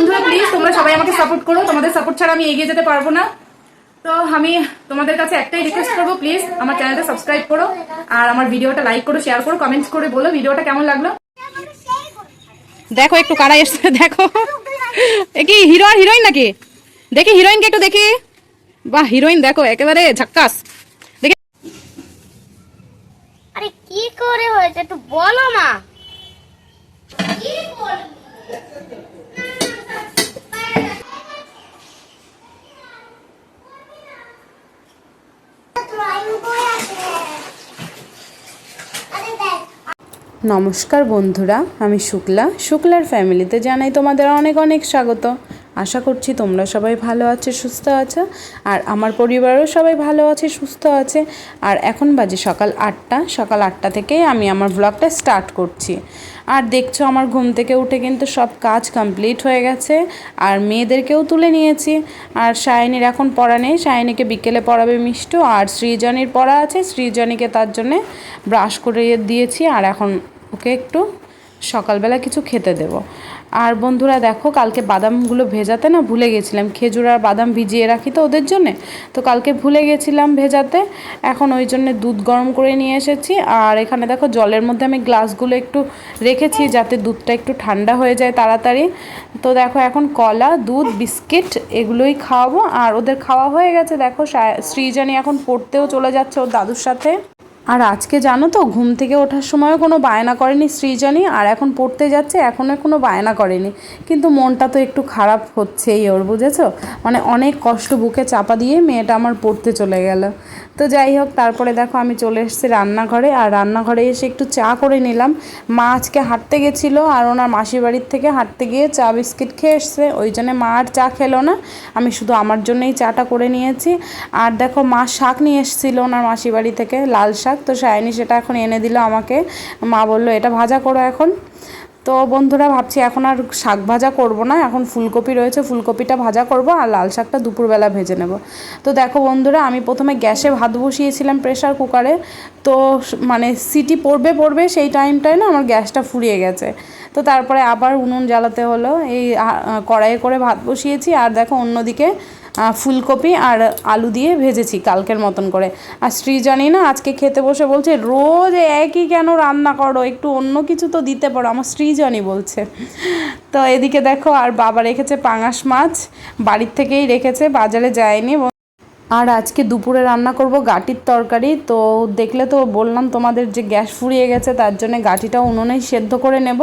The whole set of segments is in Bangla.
বন্ধুরা প্লিজ তোমরা সবাই আমাকে সাপোর্ট করো, তোমাদের সাপোর্ট ছাড়া আমি এগিয়ে যেতে পারবো না। তো আমি তোমাদের কাছে একটাই রিকোয়েস্ট করবো, প্লিজ আমার চ্যানেলটা সাবস্ক্রাইব করো আর আমার ভিডিওটা লাইক করো, শেয়ার করো, কমেন্টস করে বলো ভিডিওটা কেমন লাগলো। দেখো একটু কারা এসছে, দেখো এ কি হিরো আর হিরোইন নাকি? দেখি হিরোইনকে একটু দেখি। বাহ, হিরোইন দেখো একেবারে ঝাক্কাস। দেখি আরে কি করে হয়েছে একটু বলো না। নমস্কার বন্ধুরা, আমি শুক্লার ফ্যামিলিতে জানাই তোমাদের অনেক অনেক স্বাগত। আশা করছি তোমরা সবাই ভালো আছো, সুস্থ আছো, আর আমার পরিবারও সবাই ভালো আছে, সুস্থ আছে। আর এখন বাজে সকাল 8টা। সকাল 8টা থেকেই আমি আমার ব্লগটা স্টার্ট করছি। আর দেখছো আমার ঘুম থেকে উঠে কিন্তু সব কাজ কমপ্লিট হয়ে গেছে, আর মেয়েদেরকেও তুলে নিয়েছি। আর সায়নীর এখন পড়া নেই, সায়নীকে বিকেলে পড়াবে মিষ্টু, আর সৃজনীর পড়া আছে, সৃজনীকে তার জন্যে ব্রাশ করে দিয়েছি। আর এখন ওকে একটু সকালবেলা কিছু খেতে দেব। আর বন্ধুরা দেখো, কালকে বাদামগুলো ভেজাতে না ভুলে গেছিলাম, খেজুর আর বাদাম ভিজিয়ে রাখি তো ওদের জন্যে, তো কালকে ভুলে গেছিলাম ভেজাতে। এখন ওই জন্যে দুধ গরম করে নিয়ে এসেছি। আর এখানে দেখো জলের মধ্যে আমি গ্লাসগুলো একটু রেখেছি যাতে দুধটা একটু ঠান্ডা হয়ে যায় তাড়াতাড়ি। তো দেখো এখন কলা, দুধ, বিস্কিট এগুলোই খাওয়াবো। আর ওদের খাওয়া হয়ে গেছে। দেখো সৃজনী এখন পড়তেও চলে যাচ্ছে ওর দাদুর সাথে। আর আজকে জানো তো, ঘুম থেকে ওঠার সময়ও কোনো বায়না করেনি সৃজনী, আর এখন পড়তে যাচ্ছে এখনও কোনো বায়না করেনি। কিন্তু মনটা তো একটু খারাপ হচ্ছেই ওর, বুঝেছো? মানে অনেক কষ্ট বুকে চাপা দিয়ে মেয়েটা আমার পড়তে চলে গেল। তো যাই হোক, তারপরে দেখো আমি চলে এসেছি রান্নাঘরে। আর রান্নাঘরে এসে একটু চা করে নিলাম। মা আজকে হাঁটতে গেছিলো, আর ওনার মাসির বাড়ির থেকে হাঁটতে গিয়ে চা বিস্কিট খেয়ে এসছে, ওই জন্যে মা আর চা খেলো না। আমি শুধু আমার জন্যই চাটা করে নিয়েছি। আর দেখো মা শাক নিয়ে এসেছিলো ওনার মাসির বাড়ি থেকে, লাল শাক। তো সায়নী সেটা এখন এনে দিল আমাকে। মা বললো এটা ভাজা করো এখন। তো বন্ধুরা ভাবছি এখন আর শাক ভাজা করব না, এখন ফুলকপি রয়েছে, ফুলকপিটা ভাজা করব, আর লাল শাকটা দুপুরবেলা ভেজে নেব। তো দেখো বন্ধুরা, আমি প্রথমে গ্যাসে ভাত বসিয়েছিলাম প্রেসার কুকারে। তো মানে সিটি পড়বে সেই টাইমটায় না আমার গ্যাসটা ফুরিয়ে গেছে। তো তারপরে আবার উনুন জ্বালাতে হলো, এই কড়াইয়ে করে ভাত বসিয়েছি। আর দেখো অন্যদিকে ফুলকপি আর আলু দিয়ে ভেজেছি কালকের মতন করে। আর সৃজনী না আজকে খেতে বসে বলছে, রোজ একই কেন রান্না করো, একটু অন্য কিছু তো দিতে পারো, আমার সৃজনী বলছে। তো এদিকে দেখো, আর বাবা রেখেছে পাঙাশ মাছ, বাড়ির থেকেই রেখেছে, বাজারে যায়নি। আর আজকে দুপুরে রান্না করব গাঁটির তরকারি। তো দেখলে তো বললাম তোমাদের যে গ্যাস ফুরিয়ে গেছে, তার জন্য গাঁটিটা উনুনেই সেদ্ধ করে নেব।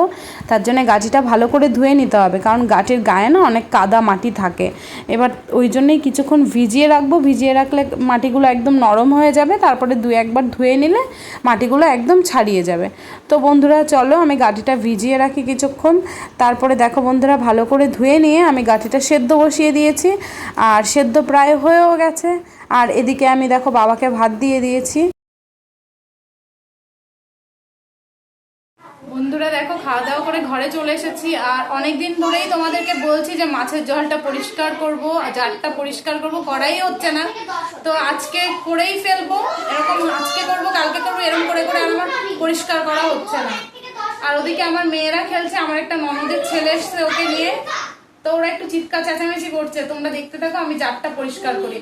তার জন্য গাঁটিটা ভালো করে ধুয়ে নিতে হবে, কারণ গাঁটির গায়ে না অনেক কাদা মাটি থাকে। এবার ওই জন্যই কিছুক্ষণ ভিজিয়ে রাখবো, ভিজিয়ে রাখলে মাটিগুলো একদম নরম হয়ে যাবে, তারপরে একবার ধুয়ে নিলে মাটিগুলো একদম ছাড়িয়ে যাবে। তো বন্ধুরা চলো আমি গাঁটিটা ভিজিয়ে রাখি কিছুক্ষণ। তারপরে দেখো বন্ধুরা, ভালো করে ধুয়ে নিয়ে আমি গাঁটিটা সেদ্ধ বসিয়ে দিয়েছি, আর সেদ্ধ প্রায় হয়েও গেছে। আর এদিকে আমি দেখো বাবাকে ভাত দিয়ে দিয়েছি। বন্ধুরা দেখো, খাওয়া দাওয়া করে ঘরে চলে এসেছি। আর অনেক দিন ধরেই তোমাদেরকে বলছি যে মাছের জলটা পরিষ্কার করব, জারটা পরিষ্কার করব, করাই হচ্ছে না। তো আজকে করেই ফেলবো, এরকম আজকে করব কালকে করবো, এরকম করে করে আমার পরিষ্কার করা হচ্ছে না। আর ওদিকে আমার মেয়েরা খেলছে, আমার একটা ননদের ছেলে এসছে ওকে নিয়ে। তো ওরা একটু চিৎকার চেঁচামেচি করছে, তোমরা দেখতে থাকো আমি জারটা পরিষ্কার করি।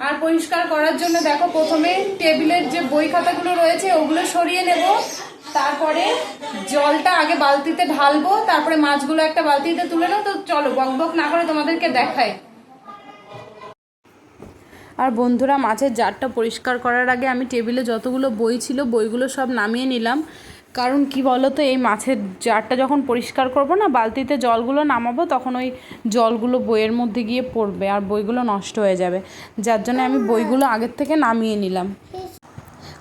আর পরিষ্কার করার জন্য দেখো প্রথমে টেবিলের যে বই খাতাগুলো রয়েছে ওগুলো সরিয়ে নেব, তারপরে জলটা আগে বালতিতে ঢালবো, তারপরে মাছগুলো একটা বালতিতে তুলে নেবো। তো চলো বক বক না করে তোমাদেরকে দেখাই। আর বন্ধুরা, মাছের জারটা পরিষ্কার করার আগে আমি টেবিলে যতগুলো বই ছিল বইগুলো সব নামিয়ে নিলাম। কারণ কি বলো তো, এই মাছের জারটা যখন পরিষ্কার করব না, বালতিতে জলগুলো নামাবো, তখন ওই জলগুলো বইয়ের মধ্যে গিয়ে পড়বে আর বইগুলো নষ্ট হয়ে যাবে, যার জন্য আমি বইগুলো আগের থেকে নামিয়ে নিলাম।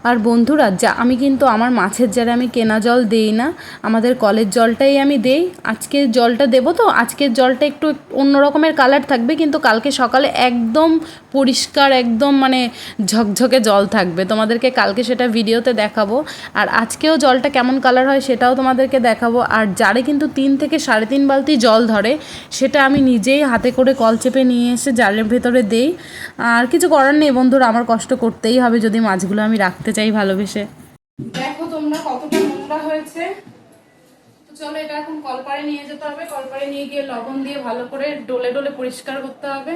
আর বন্ধুরা, আমি কিন্তু আমার মাছের জারে আমি কেনা জল দেই না, আমাদের কলের জলটাই আমি দেই। আজকে জলটা দেবো, তো আজকের জলটা একটু অন্য রকমের কালার থাকবে, কিন্তু কালকে সকালে একদম পরিষ্কার, একদম মানে ঝকঝকে জল থাকবে। তোমাদেরকে কালকে সেটা ভিডিওতে দেখাবো। আর আজকেও জলটা কেমন কালার হয় সেটাও তোমাদেরকে দেখাবো। আর জারে কিন্তু 3 থেকে 3.5 বালতি জল ধরে, সেটা আমি নিজেই হাতে করে কল চেপে নিয়ে এসে জারের ভেতরে দেই। আর কিছু করার নেই বন্ধুরা, আমার কষ্ট করতেই হবে যদি মাছগুলো আমি রাখতে চাই ভালোবেসে। দেখো তোমরা কতটা নোংরা হয়েছে। তো চলো এটা এখন কলপাড়ে নিয়ে যেতে হবে, কলপাড়ে নিয়ে গিয়ে লবণ দিয়ে ভালো করে ডলে ডলে পরিষ্কার করতে হবে।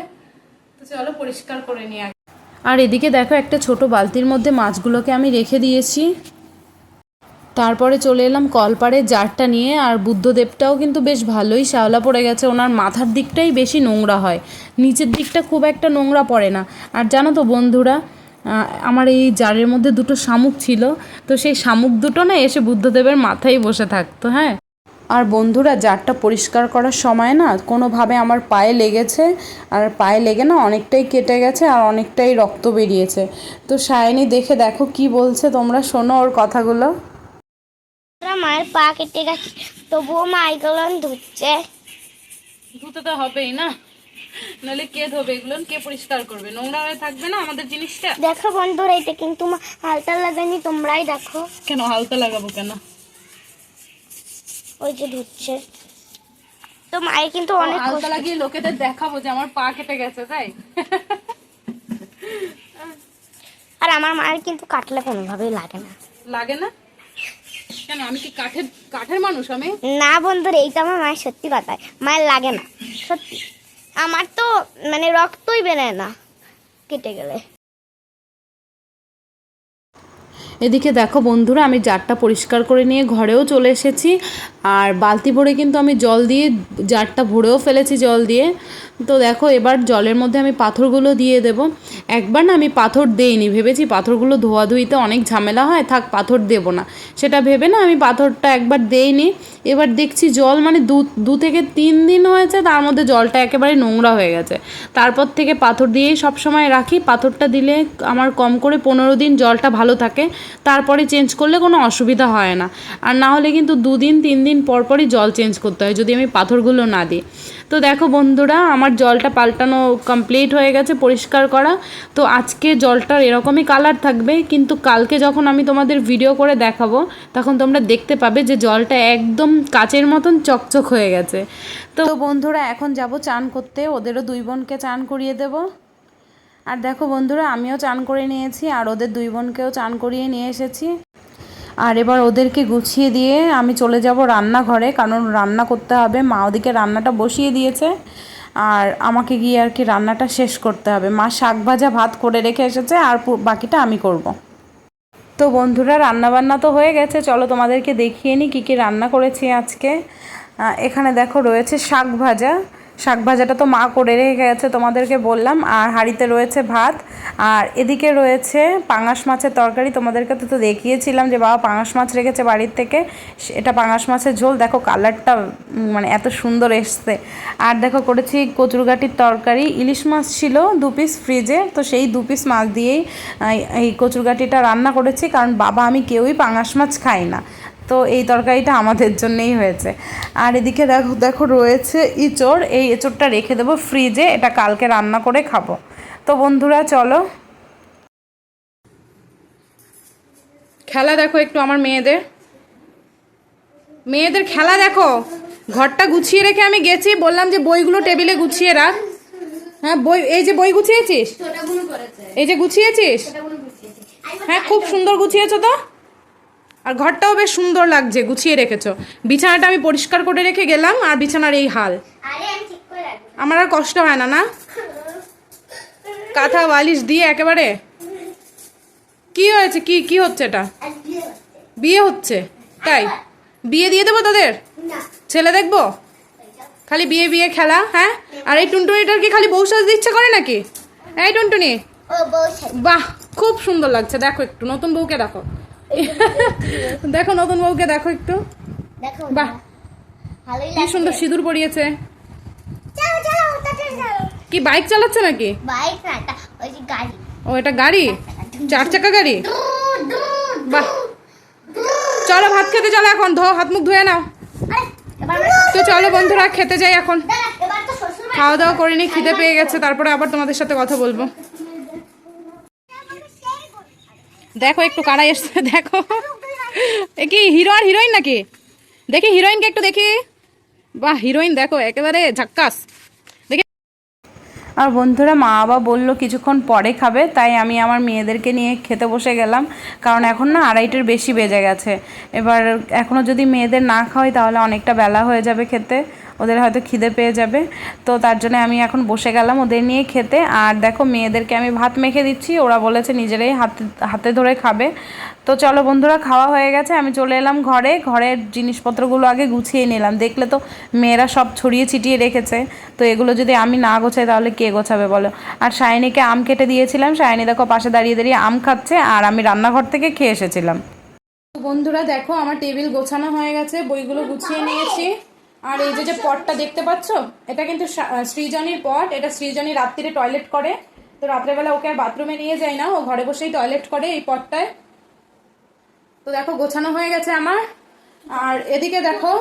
তো চলো পরিষ্কার করে নিয়ে। আর এদিকে দেখো একটা ছোট বালতির মধ্যে মাছগুলোকে আমি রেখে দিয়েছি। তারপরে চলে এলাম কলপাড়ে জারটা নিয়ে। আর বুদ্ধদেবটাও কিন্তু বেশ ভালোই শ্যাওলা পড়ে গেছে, ওনার মাথার দিকটাই বেশি নোংরা হয়, নিচের দিকটা খুব একটা নোংরা পড়ে না। আর জানো তো বন্ধুরা, আমার এই জারের মধ্যে দুটো শামুক ছিল, তো সেই শামুক দুটো না এসে বুদ্ধদেবের মাথায় বসে থাকতো। হ্যাঁ, আর বন্ধুরা জারটা পরিষ্কার করার সময় না কোনোভাবে আমার পায়ে লেগেছে, আর পায়ে লেগে না অনেকটাই কেটে গেছে আর অনেকটাই রক্ত বেরিয়েছে। তো সায়নী দেখে দেখো কি বলছে, তোমরা শোনো ওর কথাগুলো। মায়ের পা কেটে গেছে, তবুও মা এগুলো ধুচ্ছে। ধুতে তো হবেই না, নাহলে কে ধোবে এগুলো, কে পরিষ্কার করবে? নোংরা হয়ে থাকবে না আমাদের জিনিসটা। দেখো বন্ধুরা, এটা কিন্তু মা হালকা লাগায়নি, তোমরাই দেখো। কেন হালকা লাগাবো কেন? ওই যে ধুচ্ছে, তো মায়ের কিন্তু অনেক হালকা লাগিয়ে লোকেদের দেখাবো যে আমার পা কেটে গেছে, তাই? আর আমার মায়ের কিন্তু কাটলে কোনোভাবেই লাগে না। লাগে না কেন? আমি কি কাঠের মানুষ? আমি না বন্ধুরা, এইটা আমার মায়ের সত্যি কথায়, মায়ের লাগে না সত্যি। আমার তো মানে রক্তই বেরোয় না কেটে গেলে। এদিকে দেখো বন্ধুরা, আমি জারটা পরিষ্কার করে নিয়ে ঘরেও চলে এসেছি। আর বালতি ভরে কিন্তু আমি জল দিয়ে জারটা ভরেও ফেলেছি জল দিয়ে। তো দেখো এবার জলের মধ্যে আমি পাথরগুলো দিয়ে দেব। একবার না আমি পাথর দেইনি, ভেবেছি পাথরগুলো ধোয়াধুয়িতে অনেক ঝামেলা হয়, থাক পাথর দেব না, সেটা ভেবে না আমি পাথরটা একবার দেইনি। এবার দেখছি জল মানে দু থেকে 3 দিন হয়েছে, তার মধ্যে জলটা একেবারে নোংরা হয়ে গেছে। তারপর থেকে পাথর দিয়েই সবসময় রাখি, পাথরটা দিলে আমার কম করে 15 দিন জলটা ভালো থাকে, তারপরে চেঞ্জ করলে কোনো অসুবিধা হয় না। আর না হলে কিন্তু 2 দিন 3 দিন পরপরই জল চেঞ্জ করতে হয় যদি আমি পাথরগুলো না দিই। তো দেখো বন্ধুরা, আমার জলটা পাল্টানো কমপ্লিট হয়ে গেছে, পরিষ্কার করা। তো আজকে জলটার এরকমই কালার থাকবে, কিন্তু কালকে যখন আমি তোমাদের ভিডিও করে দেখাবো তখন তোমরা দেখতে পাবে যে জলটা একদম কাচের মতন চকচক হয়ে গেছে। তো বন্ধুরা এখন যাব চান করতে, ওদেরও 2 বোনকে চান করিয়ে দেব। আর দেখো বন্ধুরা, আমিও চান করে নিয়েছি আর ওদের 2 বোনকেও চান করিয়ে নিয়ে এসেছি। আর এবার ওদেরকে গুছিয়ে দিয়ে আমি চলে যাব রান্নাঘরে, কারণ রান্না করতে হবে। মা ওদিকে রান্নাটা বসিয়ে দিয়েছে আর আমাকে গিয়ে আর কি রান্নাটা শেষ করতে হবে। মা শাক ভাজা ভাত করে রেখে এসেছে, আর বাকিটা আমি করব। তো বন্ধুরা, রান্নাবান্না তো হয়ে গেছে, চলো তোমাদেরকে দেখিয়ে নিই কী কী রান্না করেছি আজকে। এখানে দেখো রয়েছে শাক ভাজা, শাক ভাজাটা তো মা করে রেখে গেছে তোমাদেরকে বললাম। আর হাঁড়িতে রয়েছে ভাত, আর এদিকে রয়েছে পাঙাশ মাছের তরকারি। তোমাদেরকে তো দেখিয়েছিলাম যে বাবা পাঙাশ মাছ রেখেছে বাড়ির থেকে, এটা পাঙাশ মাছের ঝোল। দেখো কালারটা মানে এত সুন্দর এসছে। আর দেখো করেছি কচুরগাটির তরকারি, ইলিশ মাছ ছিল 2 পিস ফ্রিজে, তো সেই 2 পিস মাছ দিয়েই এই কচুরগাটিটা রান্না করেছি, কারণ বাবা আমি কেউই পাঙাশ মাছ খাই না, তো এই তরকারিটা আমাদের জন্যই হয়েছে। আর এদিকে দেখো দেখো রয়েছে এঁচোড়, এই এঁচোড়টা রেখে দেবো ফ্রিজে, এটা কালকে রান্না করে খাবো। তো বন্ধুরা চলো খেলা দেখো একটু আমার মেয়েদের খেলা দেখো। ঘরটা গুছিয়ে রেখে আমি গেছি, বললাম যে বইগুলো টেবিলে গুছিয়ে রাখ। হ্যাঁ বই, এই যে বই গুছিয়েছিস, এই যে গুছিয়েছিস, হ্যাঁ খুব সুন্দর গুছিয়েছো তো। আর ঘরটাও বেশ সুন্দর লাগছে, গুছিয়ে রেখেছো। বিছানাটা আমি পরিষ্কার করে রেখে গেলাম, আর বিছানার এই হাল। আমার আর কষ্ট হয় না, না কাঁথা বালিশ দিয়ে একেবারে। কি হয়েছে, কি কি হচ্ছে? এটা বিয়ে হচ্ছে, তাই? বিয়ে দিয়ে দেবো তোদের? ছেলে দেখবো? খালি বিয়ে বিয়ে খেলা। হ্যাঁ, আর এই টুনটুনিটার কি খালি বউ সাজতে ইচ্ছা করে নাকি? এই টুনটুনি, বাহ খুব সুন্দর লাগছে। দেখো একটু নতুন বউকে দেখো, দেখো নতুন বউকে দেখো একটু, বাহ কি সুন্দর সিঁদুর পরিয়েছে। কি বাইক চালাচ্ছে নাকি? ও এটা গাড়ি, 4 চাকা গাড়ি। বাহ, চলো ভাত খেতে চলো, এখন হাত মুখ ধুয়ে নাও। তো চলো বন্ধুরা খেতে যাই এখন, খাওয়া দাওয়া করে নি, খিদে পেয়ে গেছে, তারপরে আবার তোমাদের সাথে কথা বলবো। দেখো একটু কারা এসছে, দেখো এ কি হিরো আর হিরোইন নাকি? দেখি হিরোইনকে একটু দেখি, বাহ হিরোইন দেখো একেবারে ঝাক্কাস। দেখি আর বন্ধুরা মা বাবা বললো কিছুক্ষণ পরে খাবে, তাই আমি আমার মেয়েদেরকে নিয়ে খেতে বসে গেলাম। কারণ এখন না 2:30-এর বেশি বেজে গেছে। এবার এখনও যদি মেয়েদের না খাওয়াই তাহলে অনেকটা বেলা হয়ে যাবে খেতে, ওদের হয়তো খিদে পেয়ে যাবে। তো তার জন্য আমি এখন বসে গেলাম ওদের নিয়ে খেতে। আর দেখো মেয়েদেরকে আমি ভাত মেখে দিচ্ছি, ওরা বলেছে নিজেরাই হাতে ধরে খাবে। তো চলো বন্ধুরা, খাওয়া হয়ে গেছে, আমি চলে এলাম ঘরে। ঘরের জিনিসপত্রগুলো আগে গুছিয়ে নিলাম। দেখলে তো মেয়েরা সব ছড়িয়ে ছিটিয়ে রেখেছে, তো এগুলো যদি আমি না গোছাই তাহলে কে গোছাবে বলো। আর শাইনিকে আম কেটে দিয়েছিলাম, শাইনি দেখো পাশে দাঁড়িয়ে দাঁড়িয়ে আম খাচ্ছে, আর আমি রান্নাঘর থেকে খেয়ে এসেছিলাম। বন্ধুরা দেখো আমার টেবিল গোছানো হয়ে গেছে, বইগুলো গুছিয়ে নিয়েছি। আর এই যে পটটা দেখতে পাচ্ছ, এটা কিন্তু সৃজনীর পট। এটা সৃজনী রাত্রিরে টয়লেট করে, তো রাত্রেবেলা ওকে আর বাথরুমে নিয়ে যায় না, ও ঘরে বসেই টয়লেট করে এই পটটায়। তো দেখো গোছানো হয়ে গেছে আমার। আর এদিকে দেখো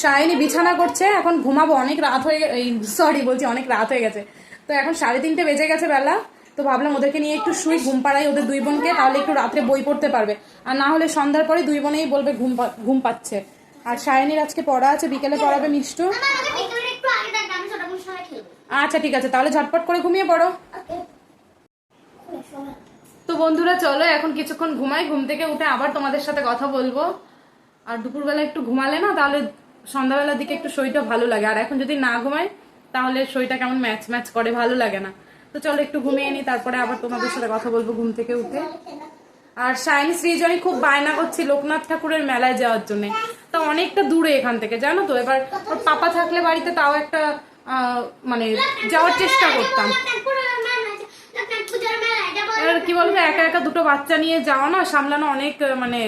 শাইনি বিছানা করছে, এখন ঘুমাবো, অনেক রাত হয়ে অনেক রাত হয়ে গেছে। তো এখন 3:30 বেজে গেছে বেলা। তো ভাবলাম ওদেরকে নিয়ে একটু শুই, ঘুম পাড়াই ওদের দুই বোনকে, তাহলে একটু রাত্রে বই পড়তে পারবে। আর না হলে সন্ধ্যার পরে দুই বোনেই বলবে ঘুম পাচ্ছে। আর শাইনির আজকে পড়া আছে, বিকেলে পড়াবে মিষ্টু। আচ্ছা ঠিক আছে, তাহলে ঝটপট করে ঘুমিয়ে পড়ো। তো বন্ধুরা চলো এখন কিছুক্ষণ ঘুমাই, ঘুম থেকে উঠে আবার তোমাদের সাথে কথা বলবো। আর দুপুরবেলা একটু ঘুমালে না তাহলে সন্ধ্যাবেলার দিকে একটু শরীরটা ভালো লাগে, আর এখন যদি না ঘুমাই তাহলে শরীরটা কেমন ম্যাচ করে, ভালো লাগে না। তো চলো একটু ঘুমিয়ে নি, তারপরে আবার তোমাদের সাথে কথা বলবো ঘুম থেকে উঠে। আর শাইনি সৃজনী খুব বায়না করছে লোকনাথ ঠাকুরের মেলায় যাওয়ার জন্য, তো অনেকটা দূরে এখান থেকে জানো তো। এবার ওর পাপা থাকলে বাড়িতে তাও একটা মানে যাওয়ার চেষ্টা করতাম। এবার কি বলবো, একা একা দুটো বাচ্চা নিয়ে যাওয়া না, সামলানো অনেক মানে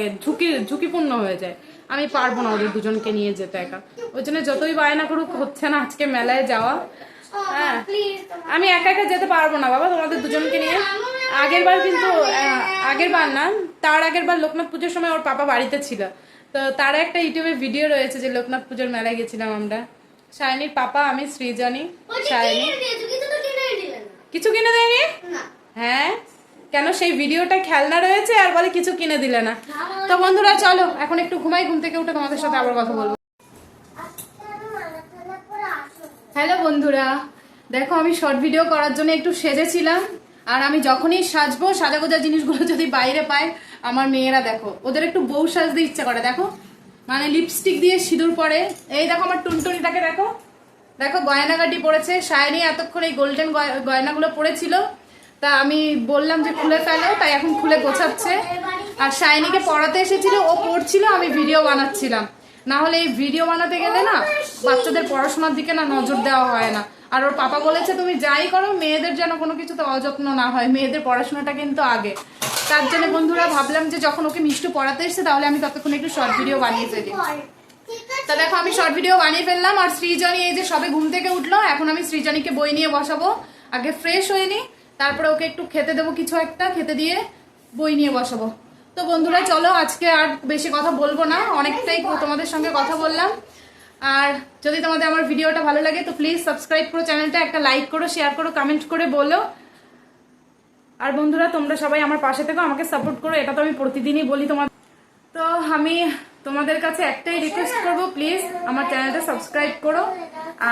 ঝুঁকিপূর্ণ হয়ে যায়। আমি পারবো না ওদের দুজনকে নিয়ে যেতে একা, ওই জন্য যতই বায়না করুক হচ্ছে না আজকে মেলায় যাওয়া। হ্যাঁ আমি একা একা যেতে পারবো না বাবা তোমাদের দুজনকে নিয়ে। আগের বার না, তার আগের বার লোকনাথ পুজোর সময় ওর পাপা বাড়িতে ছিল, তো তার একটা ইউটিউবে ভিডিও রয়েছে যে লোকনাথ পুজোর মেলায় গেছিলাম আমরা, শাইনির পাপা, আমি, সৃজনী, শাইনি। কিছু কিনে দেয়নি? হ্যাঁ কেন, সেই ভিডিওটা খেলনা রয়েছে আর বলে কিছু কিনে দিলে না। তো বন্ধুরা চলো এখন একটু ঘুমাই, ঘুম থেকে উঠে তোমাদের সাথে আবার কথা বলবো। হ্যালো বন্ধুরা, দেখো আমি শর্ট ভিডিও করার জন্য একটু সেজেছিলাম। আর আমি যখনই সাজবো, সাজাগোজা জিনিসগুলো যদি বাইরে পায়, আমার মেয়েরা দেখো ওদের একটু বউ সাজতে ইচ্ছা করে, দেখো মানে লিপস্টিক দিয়ে সিঁদুর পরে। এই দেখো আমার টুনটুনিটাকে দেখো, দেখো গয়নাগাটি পড়েছে। শাইনি এতক্ষণ এই গোল্ডেন গয়নাগুলো পড়েছিল, তা আমি বললাম যে খুলে ফেলো, তাই এখন খুলে গোছাচ্ছে। আর শাইনিকে পড়াতে এসেছিল, ও পড়ছিল, আমি ভিডিও বানাচ্ছিলাম। না হলে এই ভিডিও বানাতে গেলে না বাচ্চাদের পড়াশোনার দিকে না নজর দেওয়া হয় না। আর ওর পাপা বলেছে তুমি যাই করো মেয়েদের যেন কোনো কিছুতে অযত্ন না হয়, মেয়েদের পড়াশোনাটা কিন্তু আগে। তার জন্য বন্ধুরা ভাবলাম যে যখন ওকে মিষ্টু পড়াতে এসছে তাহলে আমি ততক্ষণ একটু শর্ট ভিডিও বানিয়ে ফেলি। তা দেখো আমি শর্ট ভিডিও বানিয়ে ফেললাম। আর সৃজনী এই যে সবে ঘুম থেকে উঠলো, এখন আমি সৃজনীকে বই নিয়ে বসাবো। আগে ফ্রেশ হয়ে নি, তারপরে ওকে একটু খেতে দেবো, কিছু একটা খেতে দিয়ে বই নিয়ে বসাবো। তো বন্ধুরা চলো আজকে আর বেশি কথা বলবো না, অনেকটাই তোমাদের সঙ্গে কথা বললাম। আর যদি তোমাদের আমার ভিডিওটা ভালো লাগে তো প্লিজ সাবস্ক্রাইব করো চ্যানেলটা, একটা লাইক করো, শেয়ার করো, কমেন্ট করে বলো। আর বন্ধুরা তোমরা সবাই আমার পাশে থেকো, আমাকে সাপোর্ট করো, এটা তো আমি প্রতিদিনই বলি তোমাদের। তো আমি তোমাদের কাছে একটাই রিকোয়েস্ট করবো, প্লিজ আমার চ্যানেলটা সাবস্ক্রাইব করো,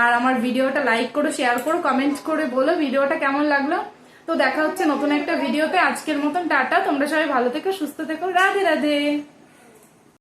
আর আমার ভিডিওটা লাইক করো, শেয়ার করো, কমেন্ট করে বলো ভিডিওটা কেমন লাগলো। তো দেখা হচ্ছে নতুন একটা ভিডিওতে। আজকের মতন টাটা, তোমরা সবাই ভালো থেকো, সুস্থ থেকো, রাধে রাধে।